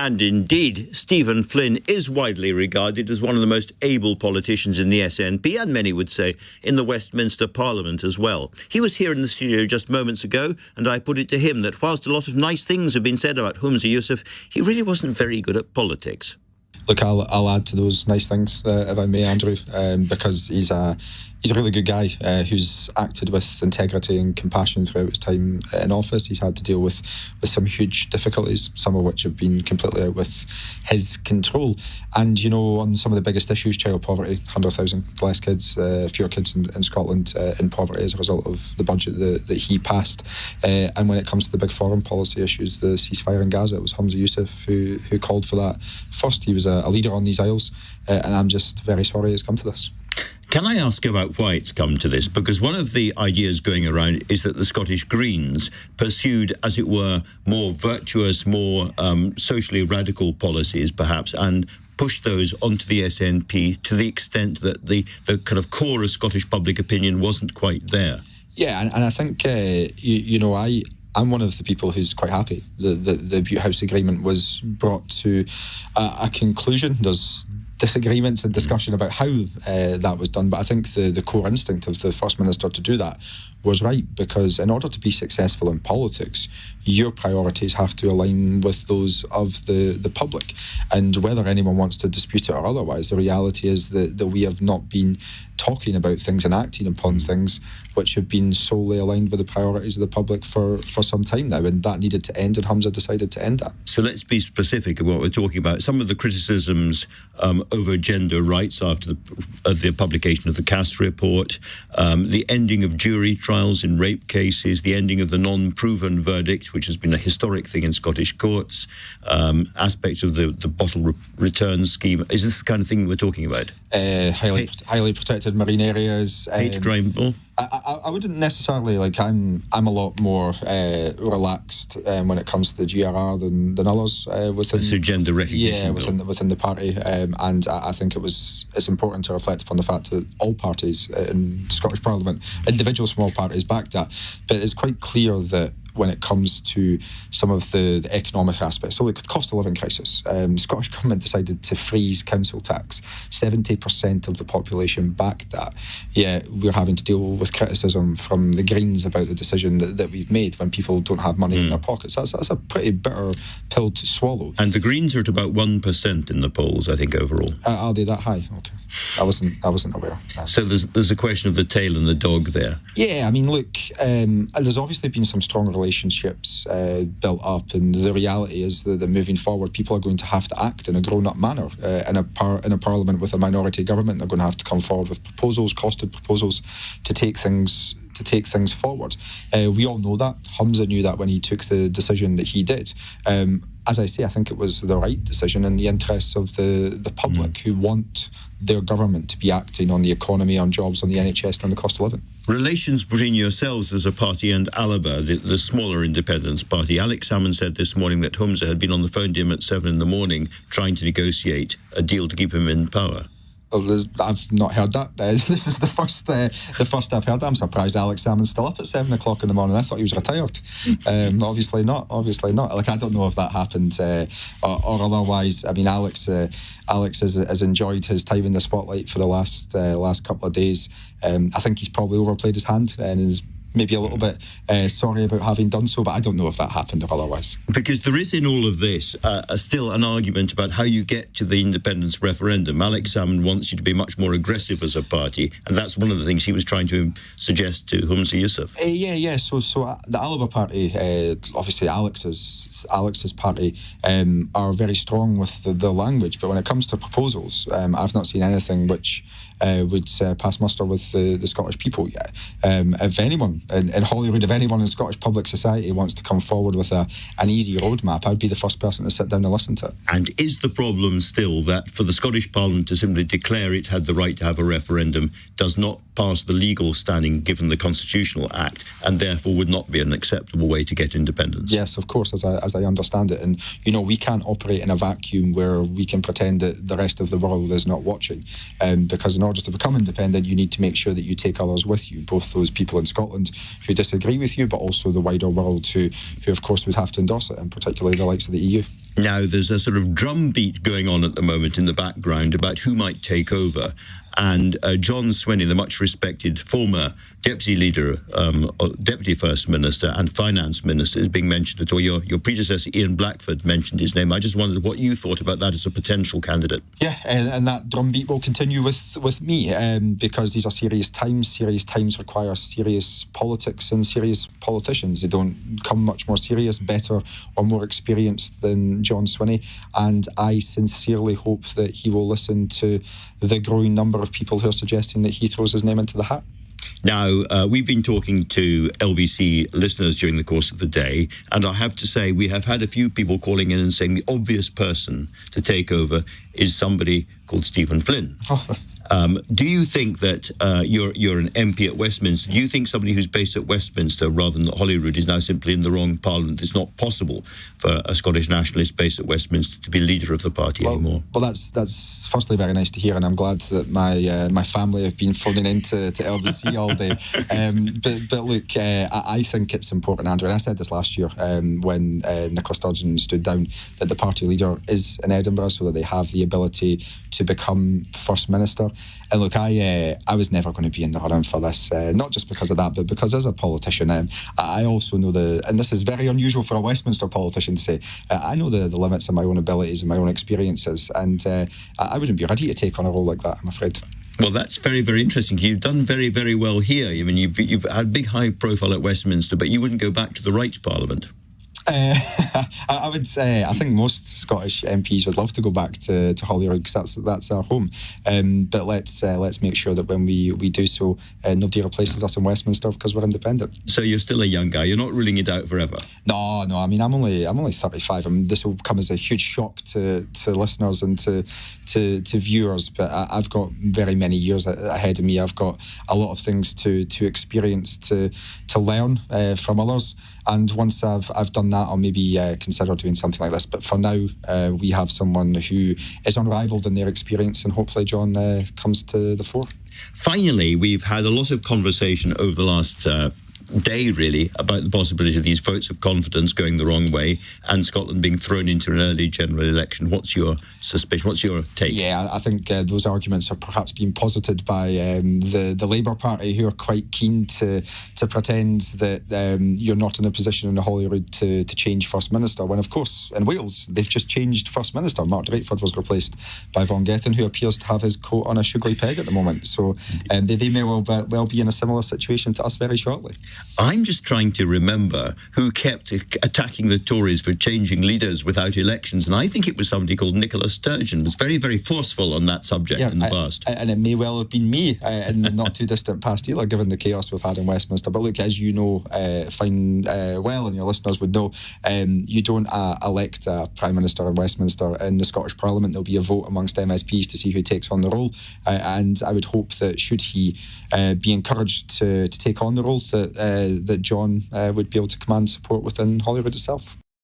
And indeed, Stephen Flynn is widely regarded as one of the most able politicians in the SNP, and many would say in the Westminster Parliament as well. He was here in the studio just moments ago, and I put it to him that whilst a lot of nice things have been said about Humza Yousaf, he really wasn't very good at politics. Look, I'll add to those nice things, if I may, Andrew, because he's a really good guy who's acted with integrity and compassion throughout his time in office. He's had to deal with some huge difficulties, some of which have been completely out with his control. And, you know, on some of the biggest issues, child poverty, 100,000 less kids, fewer kids in Scotland in poverty as a result of the budget that he passed. And when it comes to the big foreign policy issues, the ceasefire in Gaza, it was Humza Yousaf who called for that first. He was a leader on these aisles, and I'm just very sorry it's come to this. Can I ask about why it's come to this? Because one of the ideas going around is that the Scottish Greens pursued, as it were, more virtuous, more socially radical policies, perhaps, and pushed those onto the SNP to the extent that the kind of core of Scottish public opinion wasn't quite there. Yeah, and I think, I'm one of the people who's quite happy that the Butte House Agreement was brought to a conclusion. There's disagreements and discussion about how that was done, but I think the core instinct of the First Minister to do that was right, because in order to be successful in politics, your priorities have to align with those of the public. And whether anyone wants to dispute it or otherwise, the reality is that we have not been talking about things and acting upon things which have been solely aligned with the priorities of the public for some time now, and that needed to end, and Humza decided to end that. So let's be specific about what we're talking about. Some of the criticisms over gender rights after the publication of the Cass report, the ending of jury trials in rape cases, the ending of the non-proven verdict, which has been a historic thing in Scottish courts, aspects of the bottle return scheme. Is this the kind of thing we're talking about? Highly protected marine areas. Hate crime bill? I wouldn't necessarily, I'm a lot more relaxed when it comes to the GRR than others within. So gender recognition. Yeah, within the party, and I think it's important to reflect upon the fact that all parties in Scottish Parliament, individuals from all parties, backed that. But it's quite clear that when it comes to some of the economic aspects. So the cost of living crisis, Scottish Government decided to freeze council tax. 70% of the population backed that. Yeah, we're having to deal with criticism from the Greens about the decision that we've made when people don't have money in their pockets. That's a pretty bitter pill to swallow. And the Greens are at about 1% in the polls, I think, overall. Are they that high? Okay. I wasn't aware. So there's a question of the tail and the dog there. Yeah, I mean, look, there's obviously been some strong relationships built up, and the reality is that moving forward, people are going to have to act in a grown-up manner in a parliament with a minority government. They're going to have to come forward with proposals, costed proposals, to take things forward. We all know that. Humza knew that when he took the decision that he did. As I say, I think it was the right decision in the interests of the public who want their government to be acting on the economy, on jobs, on the NHS, and on the cost of living. Relations between yourselves as a party and Alba, the smaller independence party. Alex Salmond said this morning that Humza had been on the phone to him at 7 a.m. trying to negotiate a deal to keep him in power. I've not heard that. This is the first I've heard that. I'm surprised Alex Salmond's still up at 7 o'clock in the morning. I thought he was retired. Obviously not. I don't know if that happened or otherwise. I mean, Alex has enjoyed his time in the spotlight for the last couple of days. I think he's probably overplayed his hand and is maybe a little bit sorry about having done so, but I don't know if that happened or otherwise. Because there is in all of this still an argument about how you get to the independence referendum. Alex Salmond wants you to be much more aggressive as a party, and that's one of the things he was trying to suggest to Humza Yousaf. Yeah. So the Alba party, obviously Alex's party, are very strong with the language, but when it comes to proposals, I've not seen anything which would pass muster with the Scottish people yet. If anyone in Holyrood, if anyone in Scottish public society wants to come forward with an easy roadmap, I'd be the first person to sit down and listen to it. And is the problem still that for the Scottish Parliament to simply declare it had the right to have a referendum does not pass the legal standing given the Constitutional Act, and therefore would not be an acceptable way to get independence? Yes, of course, as I understand it. And, we can't operate in a vacuum where we can pretend that the rest of the world is not watching. Because in order to become independent, you need to make sure that you take others with you, both those people in Scotland who disagree with you, but also the wider world who of course would have to endorse it, and particularly the likes of the EU. Now, there's a sort of drumbeat going on at the moment in the background about who might take over. And John Swinney, the much respected former deputy leader, deputy first minister and finance minister, is being mentioned. Or your predecessor, Ian Blackford, mentioned his name. I just wondered what you thought about that as a potential candidate. Yeah, and that drumbeat will continue with me because these are serious times. Serious times require serious politics and serious politicians. They don't come much more serious, better or more experienced than John Swinney. And I sincerely hope that he will listen to the growing number of people who are suggesting that he throws his name into the hat. Now, we've been talking to LBC listeners during the course of the day, and I have to say we have had a few people calling in and saying the obvious person to take over is somebody called Stephen Flynn. Do you think that you're an MP at Westminster? Do you think somebody who's based at Westminster rather than at Holyrood is now simply in the wrong parliament? It's not possible for a Scottish nationalist based at Westminster to be leader of the party anymore. Well, that's firstly very nice to hear, and I'm glad that my family have been phoning into LBC all day. But look, I think it's important, Andrew, and I said this last year when Nicola Sturgeon stood down, that the party leader is in Edinburgh so that they have the ability to become First Minister. And look, I was never going to be in the running for this, not just because of that, but because as a politician, I also know and this is very unusual for a Westminster politician to say, I know the limits of my own abilities and my own experiences, and I wouldn't be ready to take on a role like that, I'm afraid. Well, that's very, very interesting. You've done very, very well here. I mean, you've had big high profile at Westminster, but you wouldn't go back to the right Parliament. I would say I think most Scottish MPs would love to go back to Holyrood because that's our home. But let's make sure that when we do so, nobody replaces us in Westminster because we're independent. So you're still a young guy. You're not ruling it out forever. No. I mean, I'm only 35. I mean, this will come as a huge shock to listeners and to viewers. But I've got very many years ahead of me. I've got a lot of things to experience, to learn from others. And once I've done that, I'll maybe consider doing something like this. But for now, we have someone who is unrivaled in their experience, and hopefully John comes to the fore. Finally, we've had a lot of conversation over the last day, really, about the possibility of these votes of confidence going the wrong way and Scotland being thrown into an early general election. What's your suspicion? What's your take? Yeah, I think those arguments are perhaps being posited by the Labour Party, who are quite keen to pretend that you're not in a position in the Holyrood to change First Minister, when, of course, in Wales, they've just changed First Minister. Mark Drakeford was replaced by Vaughan Gething, who appears to have his coat on a sugary peg at the moment. So they may well be in a similar situation to us very shortly. I'm just trying to remember who kept attacking the Tories for changing leaders without elections, and I think it was somebody called Nicola Sturgeon. It was very, very forceful on that subject in the past. And it may well have been me in the not too distant past either, given the chaos we've had in Westminster. But look, as you know fine well, and your listeners would know, you don't elect a Prime Minister in Westminster. In the Scottish Parliament, there'll be a vote amongst MSPs to see who takes on the role. And I would hope that should he be encouraged to take on the role, that John would be able to command support within Holyrood itself.